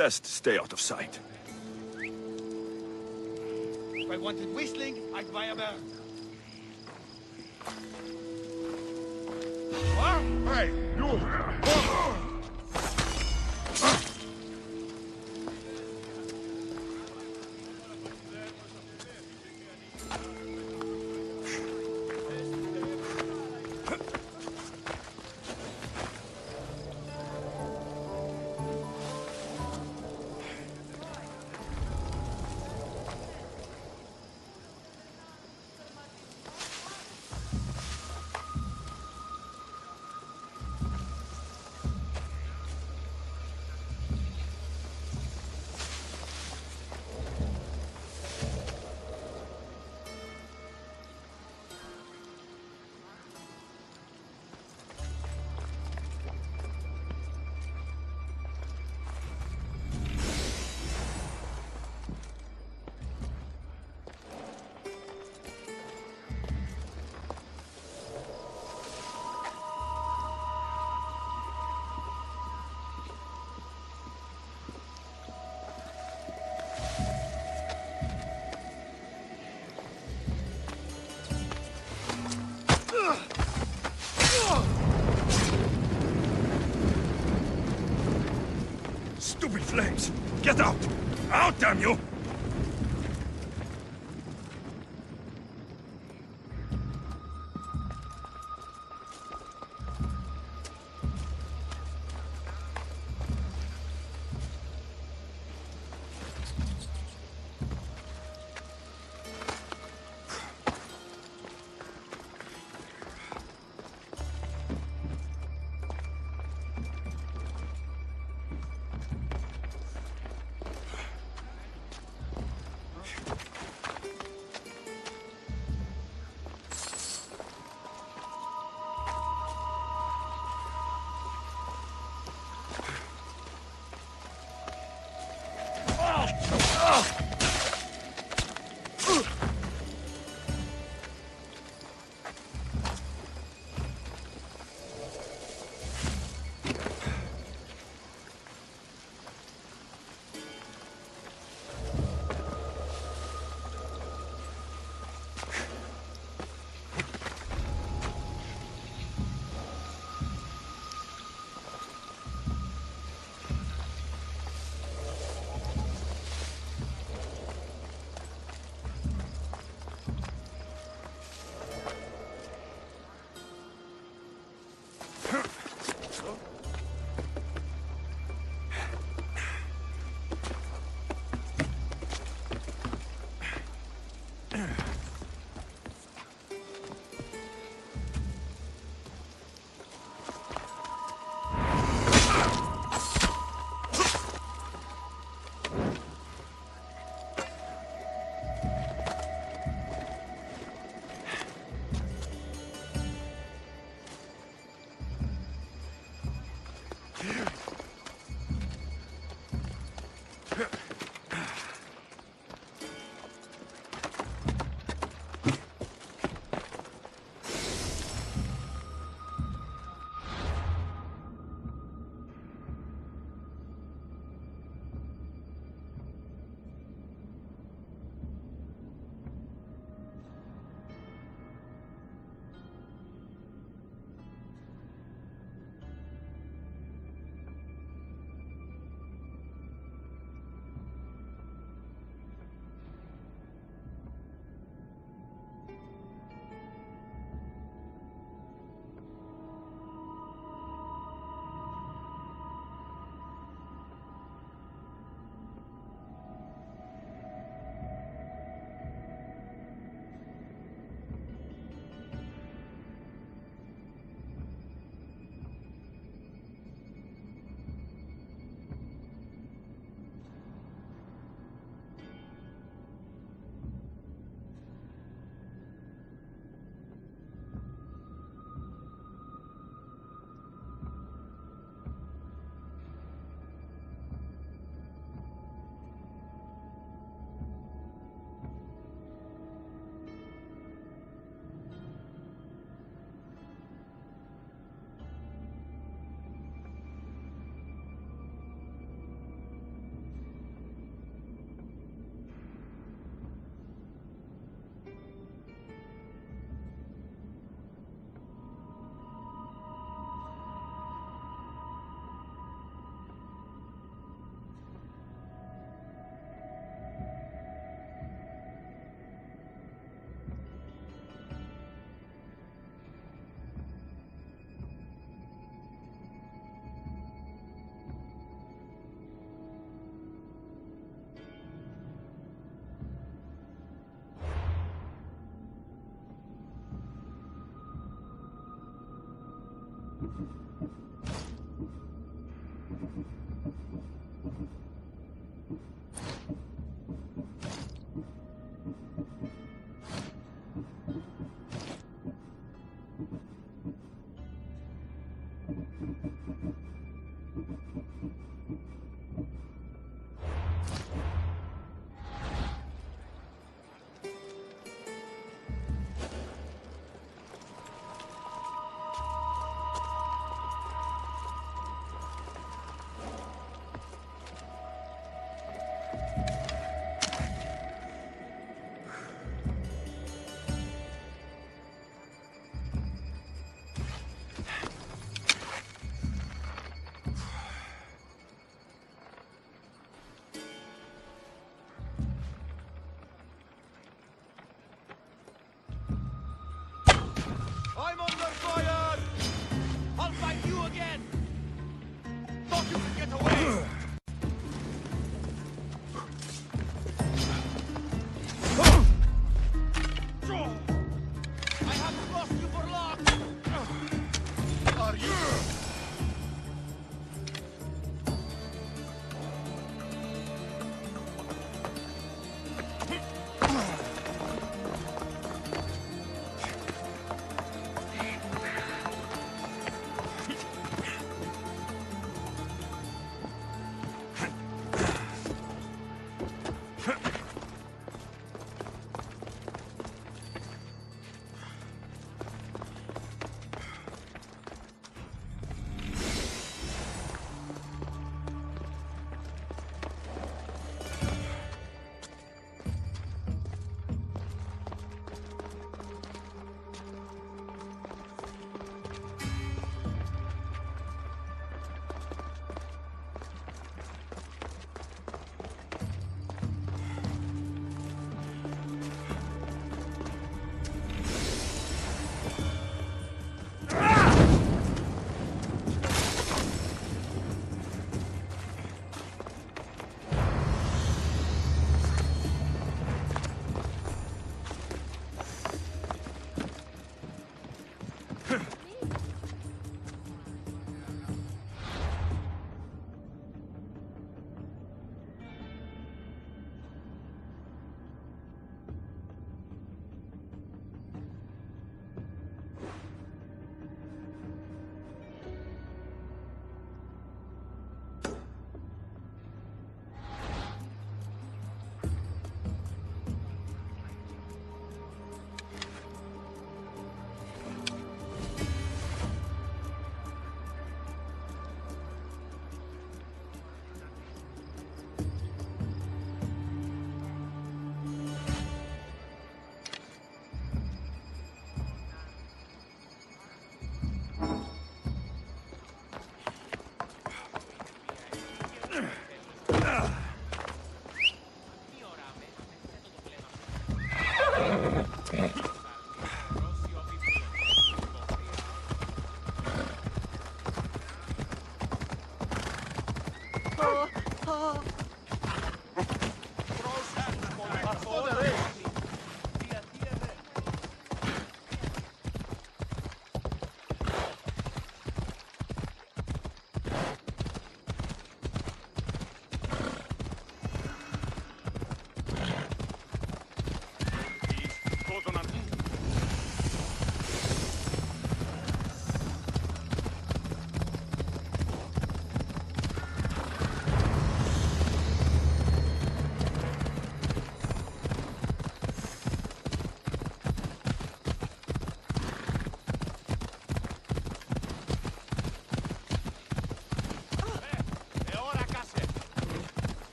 Best stay out of sight. If I wanted whistling, I'd buy a bird. What? Hey, you! Stupid flames! Get out! Out, damn you! I'm under fire! I'll fight you again! Thought you could get away! I have crossed you for luck! Are you?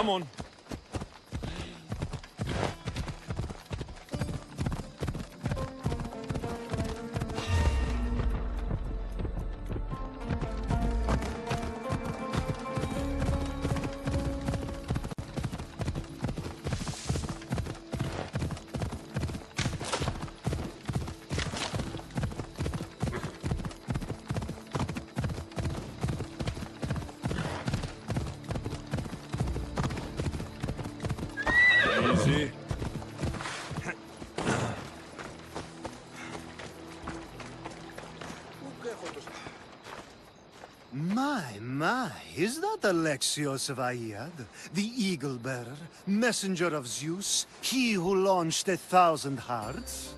Come on. not Alexios of Aiad, the Eagle-Bearer, messenger of Zeus, he who launched 1,000 hearts?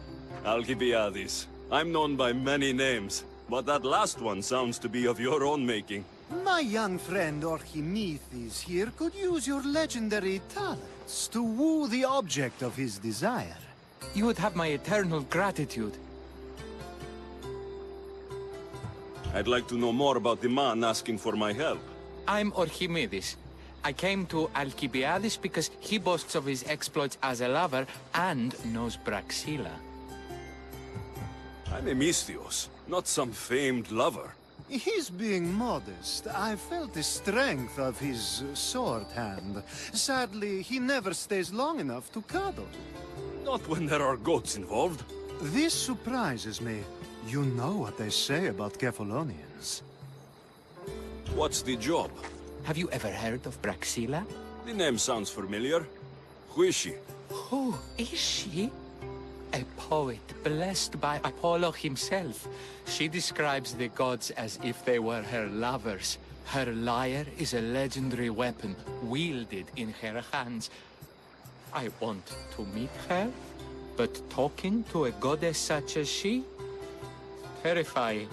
Alcibiades. I'm known by many names, but that last one sounds to be of your own making. My young friend Archimedes here could use your legendary talents to woo the object of his desire. You would have my eternal gratitude. I'd like to know more about the man asking for my help. I'm Archimedes. I came to Alcibiades because he boasts of his exploits as a lover and knows Braxilla. I'm Misthios, not some famed lover. He's being modest. I felt the strength of his sword hand. Sadly, he never stays long enough to cuddle. Not when there are goats involved. This surprises me. You know what they say about Kephalonians. What's the job? Have you ever heard of Braxilla? The name sounds familiar. Who is she? Who is she? A poet blessed by Apollo himself. She describes the gods as if they were her lovers. Her lyre is a legendary weapon, wielded in her hands. I want to meet her, but talking to a goddess such as she? Terrifying.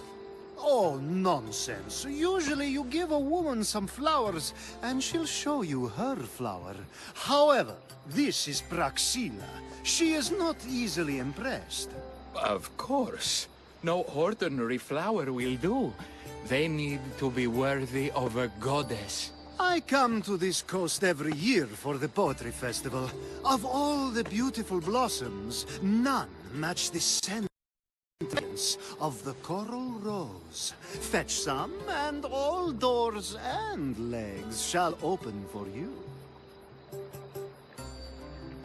Oh, nonsense. Usually you give a woman some flowers, and she'll show you her flower. However, this is Praxilla. She is not easily impressed. Of course. No ordinary flower will do. They need to be worthy of a goddess. I come to this coast every year for the Poetry Festival. Of all the beautiful blossoms, none match the scent of the coral rose. Fetch some, and all doors and legs shall open for you.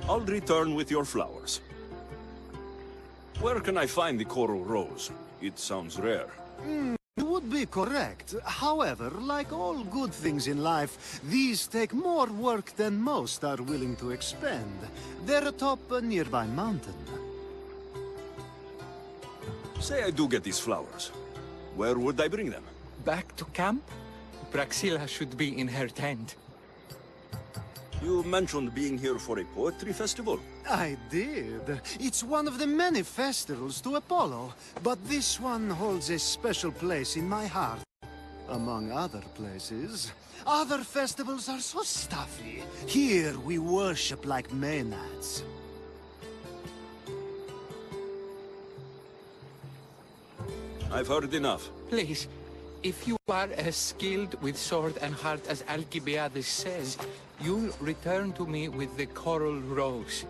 I'll return with your flowers. Where can I find the coral rose? It sounds rare. You would be correct. However, like all good things in life, these take more work than most are willing to expend. They're atop a nearby mountain. Say I do get these flowers. Where would I bring them? Back to camp? Braxilla should be in her tent. You mentioned being here for a poetry festival. I did. It's one of the many festivals to Apollo, but this one holds a special place in my heart. Among other places. Other festivals are so stuffy. Here we worship like Maenads. I've heard enough. Please, if you are as skilled with sword and heart as Alcibiades says, you'll return to me with the coral rose.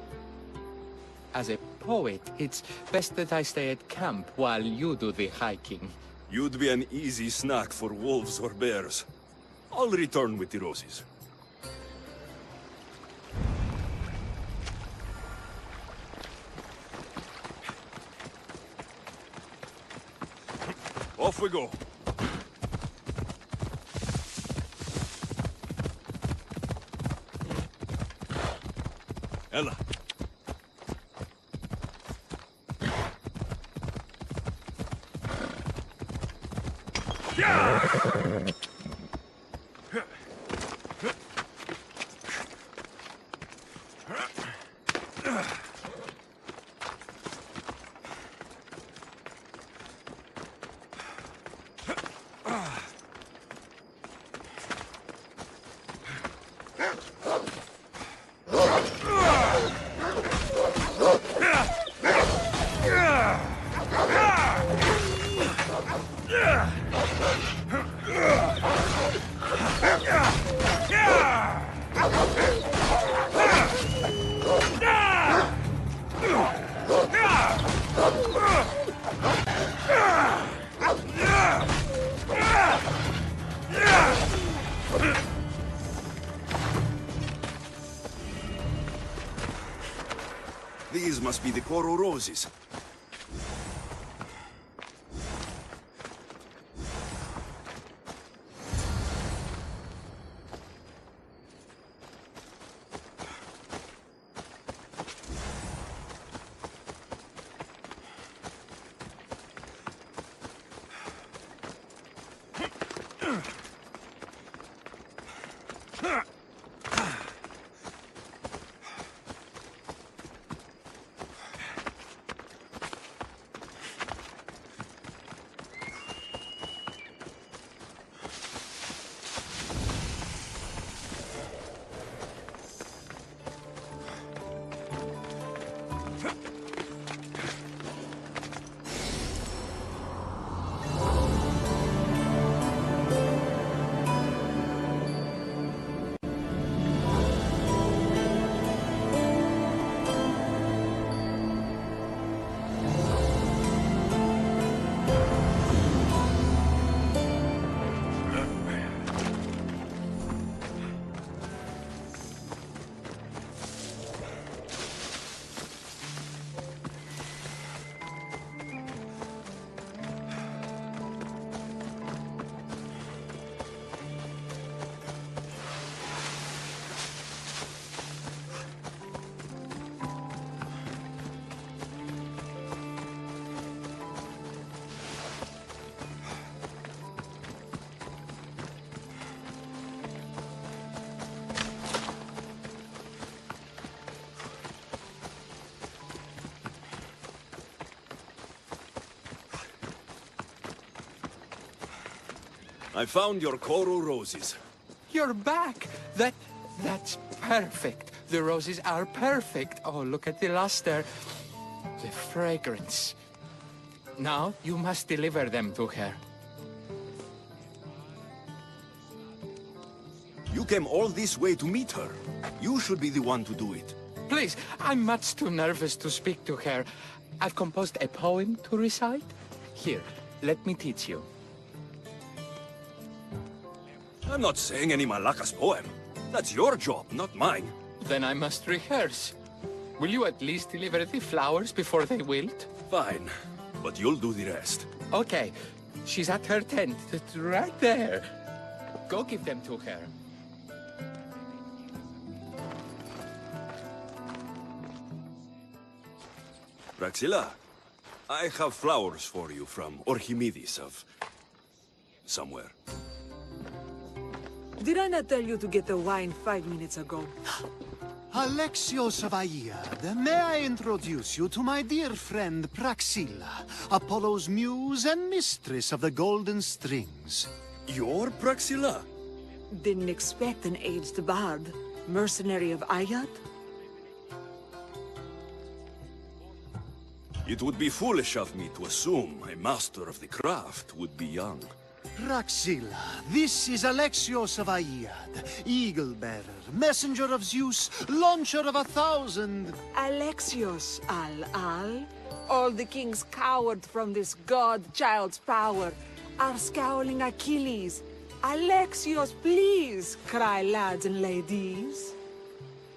As a poet, it's best that I stay at camp while you do the hiking. You'd be an easy snack for wolves or bears. I'll return with the roses. Off we go. Ella. These must be the coral roses. I found your coral roses. You're back! That's perfect. The roses are perfect. Oh, look at the luster. The fragrance. Now, you must deliver them to her. You came all this way to meet her. You should be the one to do it. Please, I'm much too nervous to speak to her. I've composed a poem to recite. Here, let me teach you. I'm not saying any Malakas poem. That's your job, not mine. Then I must rehearse. Will you at least deliver the flowers before they wilt? Fine, but you'll do the rest. Okay, she's at her tent. It's right there. Go give them to her. Praxilla, I have flowers for you from Orchimedes of... somewhere. Did I not tell you to get the wine 5 minutes ago? Alexios of Aiad, may I introduce you to my dear friend Praxilla, Apollo's muse and mistress of the golden strings. You're Praxilla? Didn't expect an aged bard. Mercenary of Ayat? It would be foolish of me to assume a master of the craft would be young. Praxilla, this is Alexios of Aiad, Eagle-bearer, messenger of Zeus, launcher of 1,000... Alexios, Al-Al. All the kings cowered from this god-child's power. Are scowling Achilles. Alexios, please, cry lads and ladies.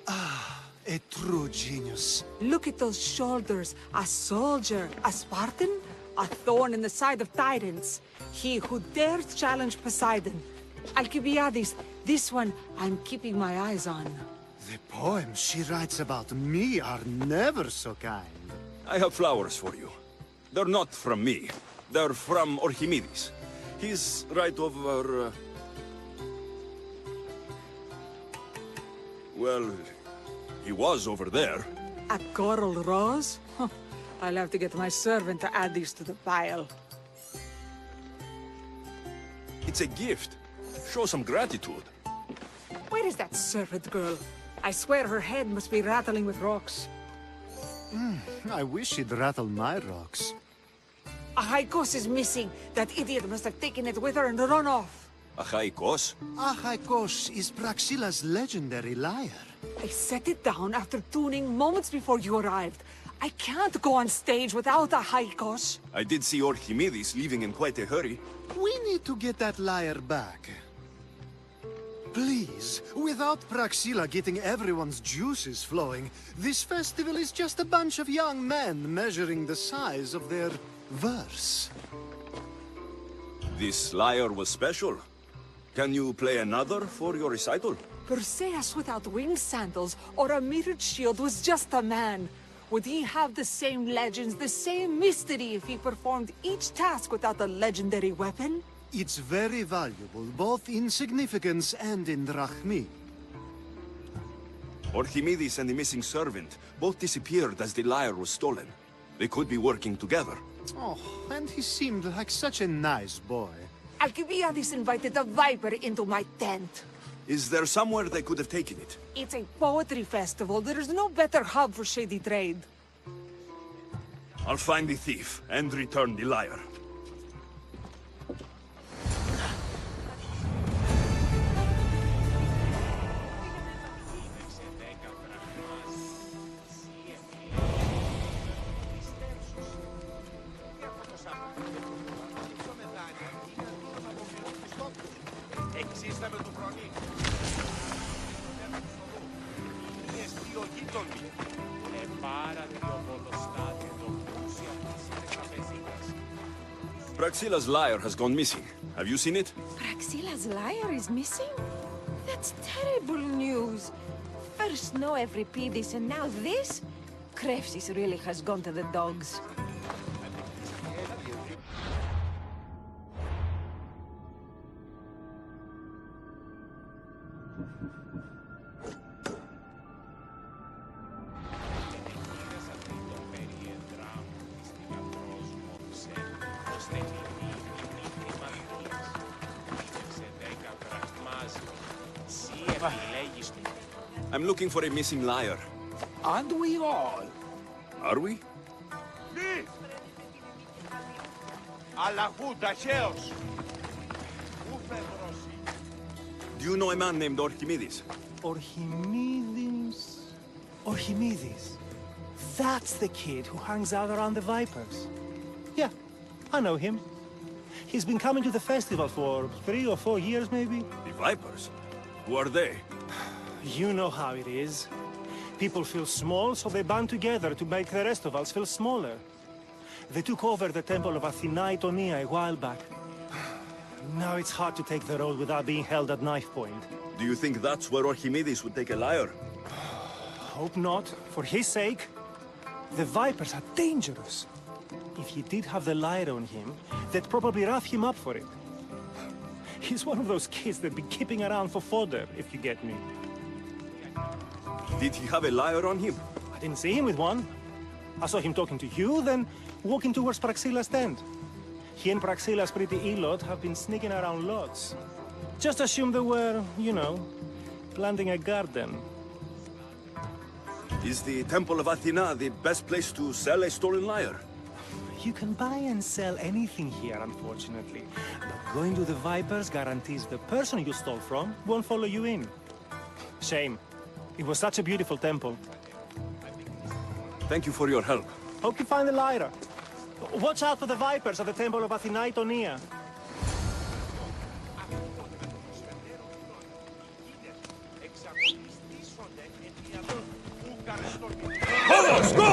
A true genius. Look at those shoulders. A soldier, a Spartan, a thorn in the side of titans. He who dares challenge Poseidon. Alcibiades, this one I'm keeping my eyes on. The poems she writes about me are never so kind. I have flowers for you. They're not from me. They're from Orchimedes. He's right over... Well, he was over there. A coral rose? Huh. I'll have to get my servant to add these to the pile. It's a gift. Show some gratitude. Where is that servant girl? I swear her head must be rattling with rocks. I wish she'd rattle my rocks. Achaikos is missing. That idiot must have taken it with her and run off. Achaikos? Achaikos is Praxilla's legendary lyre. I set it down after tuning moments before you arrived. I can't go on stage without Achaikos. I did see Orchimedes leaving in quite a hurry. We need to get that lyre back. Please, without Praxilla getting everyone's juices flowing, this festival is just a bunch of young men measuring the size of their verse. This lyre was special. Can you play another for your recital? Perseus without winged sandals or a mirrored shield was just a man. Would he have the same legends, the same mystery if he performed each task without a legendary weapon? It's very valuable, both in significance and in drachmi. Orchimedes and the missing servant both disappeared as the lyre was stolen. They could be working together. Oh, and he seemed like such a nice boy. Alcibiades invited a viper into my tent. Is there somewhere they could have taken it? It's a poetry festival. There is no better hub for shady trade. I'll find the thief and return the lyre. Εξίσταμε του χρονί. Είναι στιογείτονοι. Πάρα δύο βολοστάτια το πλούσια της τραπεζίτας. Praxilla's lyre has gone missing. Have you seen it? Praxilla's lyre is missing? That's terrible news. First snow every Pedis and now this? Krefsis really has gone to the dogs. I'm looking for a missing lyre. Aren't we all? Are we? Μη! Αλλαγού, ταχαίως! Πού φεύγρωση? Do you know a man named Archimedes? Archimedes. That's the kid who hangs out around the Vipers. Yeah, I know him. He's been coming to the festival for 3 or 4 years, maybe. The Vipers? Who are they? You know how it is. People feel small, so they band together to make the rest of us feel smaller. They took over the temple of Athena Itonia a while back. Now it's hard to take the road without being held at knife point. Do you think that's where Archimedes would take a lyre? Hope not. For his sake. The Vipers are dangerous. If he did have the lyre on him, they'd probably rough him up for it. He's one of those kids that'd be keeping around for fodder, if you get me. Did he have a lyre on him? I didn't see him with one. I saw him talking to you, then walking towards Praxilla's tent. He and Praxilla's pretty Elot have been sneaking around lots. Just assume they were, you know, planting a garden. Is the Temple of Athena the best place to sell a stolen lyre? You can buy and sell anything here, unfortunately. But going to the Vipers guarantees the person you stole from won't follow you in. Shame. It was such a beautiful temple. Thank you for your help. Hope you find the lyre. Watch out for the Vipers at the temple of Athena Itonia. Εξαγωνιστήσονται επί αυτού που καρστολμούν. Vamos, go!